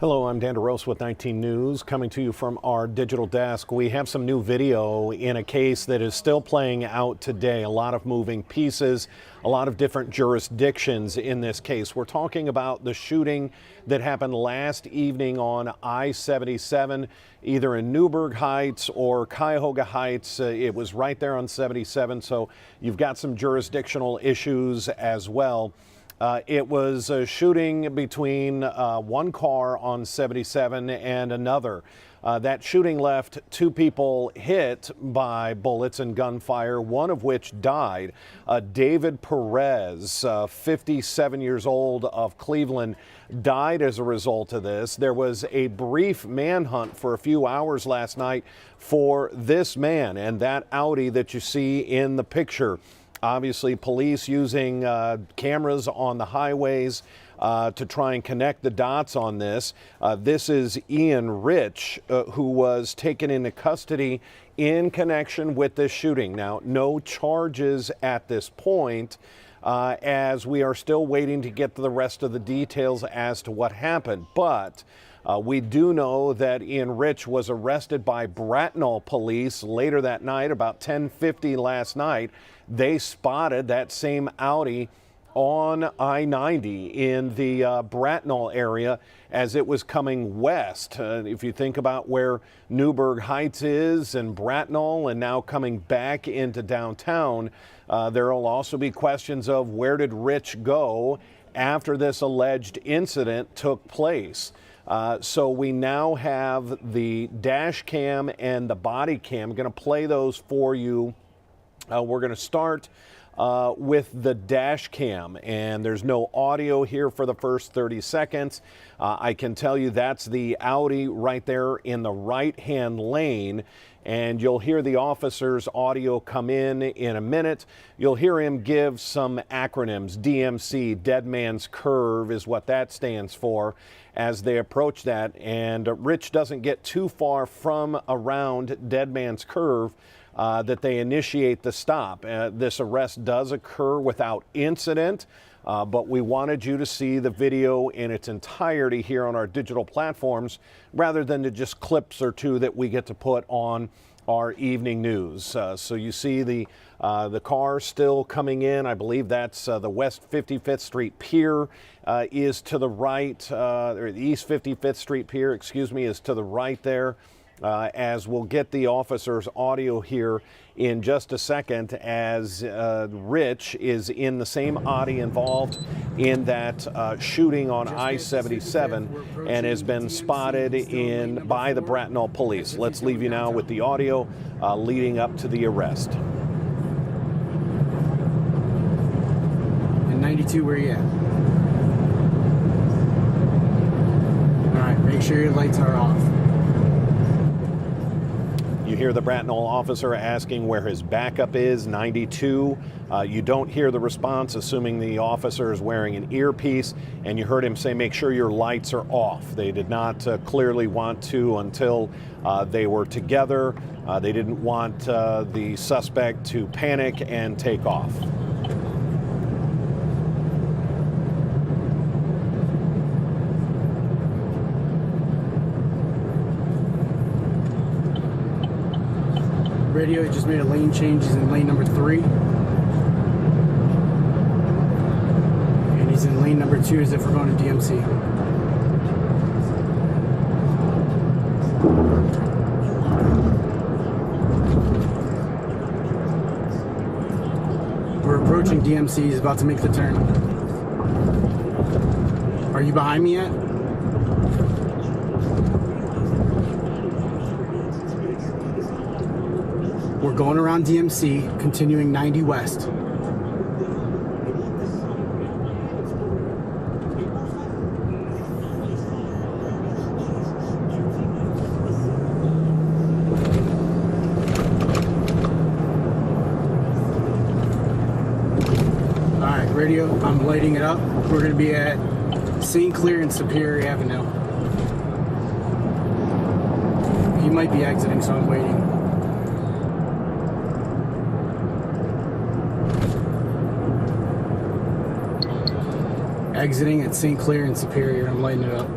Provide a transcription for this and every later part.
Hello, I'm Dan DeRose with 19 News, coming to you from our digital desk. We have some new video in a case that is still playing out today. A lot of moving pieces, a lot of different jurisdictions in this case. We're talking about the shooting that happened last evening on I-77, either in Cuyahoga Heights or Cuyahoga Heights. It was right there on 77, so you've got some jurisdictional issues as well. It was a shooting between one car on 77 and another. That shooting left two people hit by bullets and gunfire, one of which died. David Perez, 57 years old, of Cleveland, died as a result of this. There was a brief manhunt for a few hours last night for this man and that Audi that you see in the picture. Obviously, police using cameras on the highways to try and connect the dots on this. This is Ian Rich, who was taken into custody in connection with this shooting. Now, no charges at this point, as we are still waiting to get to the rest of the details as to what happened. But we do know that Ian Rich was arrested by Bracknell police later that night, about 10:50 last night. They spotted that same Audi on I-90 in the Bracknell area as it was coming west. If you think about where Cuyahoga Heights is and Bracknell and now coming back into downtown, there will also be questions of where did Rich go after this alleged incident took place. So we now have the dash cam and the body cam. I'm going to play those for you. We're going to start with the dash cam, and there's no audio here for the first 30 seconds. I can tell you that's the Audi right there in the right-hand lane, and you'll hear the officer's audio come in a minute. You'll hear him give some acronyms. DMC, Dead Man's Curve, is what that stands for as they approach that. And Rich doesn't get too far from around Dead Man's Curve that they initiate the stop. This arrest does occur without incident, but we wanted you to see the video in its entirety here on our digital platforms rather than to just clips or two that we get to put on our evening news. So you see the car still coming in. I believe that's the West 55th Street Pier is to the right, or the East 55th Street Pier, excuse me, is to the right there. As we'll get the officer's audio here in just a second, as Rich is in the same Audi involved in that shooting on I-77 and has been spotted by the Bracknell police. Let's leave you now with the audio leading up to the arrest. In 92, where you at? All right, make sure your lights are off. You hear the Bracknell officer asking where his backup is, 92. You don't hear the response, assuming the officer is wearing an earpiece, and you heard him say, make sure your lights are off. They did not clearly want to until they were together. They didn't want the suspect to panic and take off. Radio just made a lane change. He's in lane number 3. And he's in lane number 2 as if we're going to DMC. We're approaching DMC. He's about to make the turn. Are you behind me yet? We're going around DMC, continuing 90 west. All right, radio, I'm lighting it up. We're going to be at St. Clair and Superior Avenue. He might be exiting, so I'm waiting. Exiting at St. Clair and Superior. I'm lighting it up.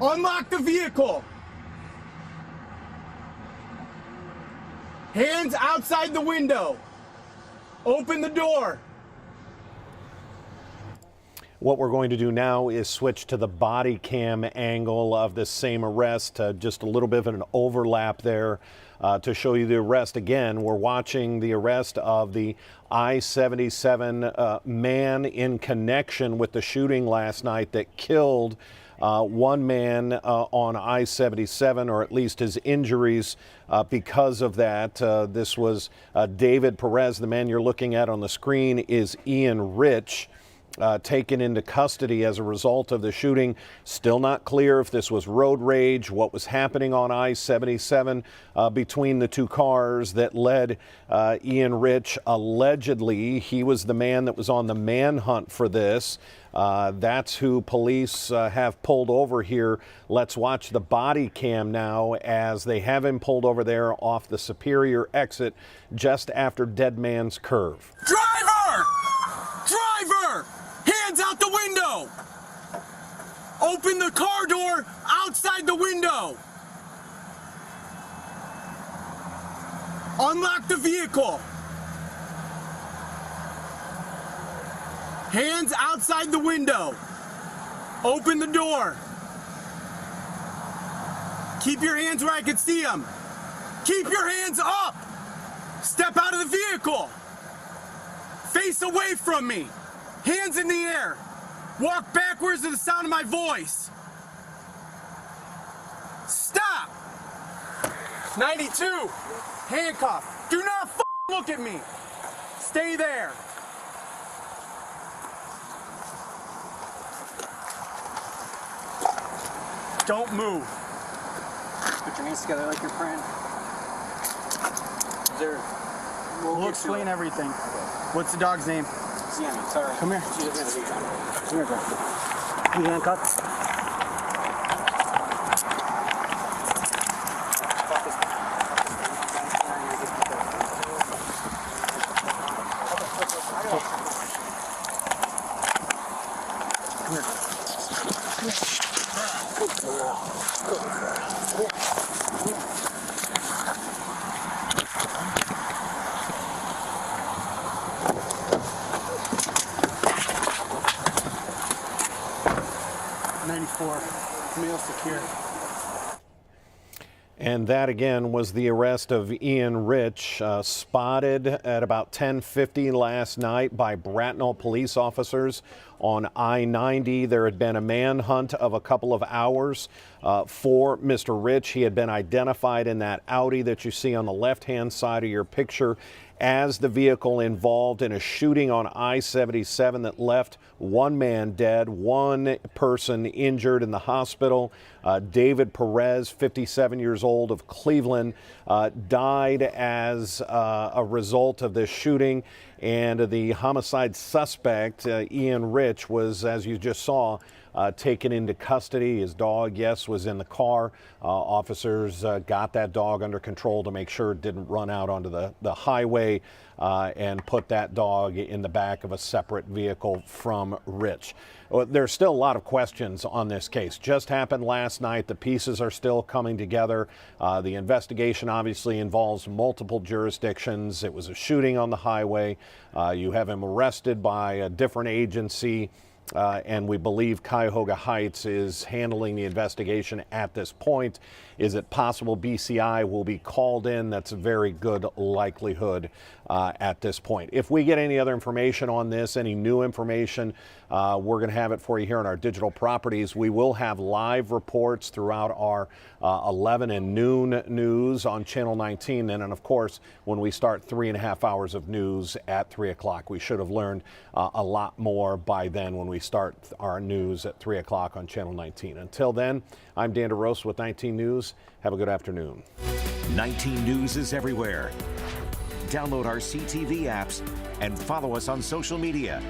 Unlock the vehicle. Hands outside the window. Open the door. What we're going to do now is switch to the body cam angle of this same arrest. Just a little bit of an overlap there to show you the arrest. Again, we're watching the arrest of the I-77 man in connection with the shooting last night that killed one man on I-77, or at least his injuries because of that. This was David Perez. The man you're looking at on the screen is Ian Rich. Taken into custody as a result of the shooting. Still not clear if this was road rage, what was happening on I-77 between the two cars that led Ian Rich. Allegedly, he was the man that was on the manhunt for this. That's who police have pulled over here. Let's watch the body cam now as they have him pulled over there off the Superior exit just after Dead Man's Curve. Driver! Driver! Hands out the window! Open the car door outside the window! Unlock the vehicle! Hands outside the window! Open the door! Keep your hands where I can see them! Keep your hands up! Step out of the vehicle! Face away from me! Hands in the air. Walk backwards to the sound of my voice. Stop. 92. Handcuff. Do not look at me. Stay there. Don't move. Put your hands together like you're praying. We'll explain everything. What's the dog's name? Sammy, sorry. Come here. Come here, bro. You handcuffed? Come here. Good girl. Good girl. Come here. 94, male secure. And that again was the arrest of Ian Rich, spotted at about 10:50 last night by Bracknell police officers on I-90. There had been a manhunt of a couple of hours for Mr. Rich. He had been identified in that Audi that you see on the left-hand side of your picture as the vehicle involved in a shooting on I-77 that left one man dead, one person injured in the hospital. David Perez, 57 years old, of Cleveland, died as a result of this shooting. And the homicide suspect, Ian Rich, was, as you just saw, taken into custody. His dog, yes, was in the car. Officers got that dog under control to make sure it didn't run out onto the highway and put that dog in the back of a separate vehicle from Rich. There's still a lot of questions on this case. Just happened last night. The pieces are still coming together. The investigation obviously involves multiple jurisdictions. It was a shooting on the highway. You have him arrested by a different agency. And we believe Cuyahoga Heights is handling the investigation at this point. Is it possible BCI will be called in? That's a very good likelihood at this point. If we get any other information on this, any new information, we're going to have it for you here on our digital properties. We will have live reports throughout our 11 and noon news on Channel 19. And of course, when we start 3.5 hours of news at 3 o'clock, we should have learned a lot more by then when we start our news at 3 o'clock on Channel 19. Until then, I'm Dan DeRosa with 19 News. Have a good afternoon. 19 News is everywhere. Download our CTV apps and follow us on social media.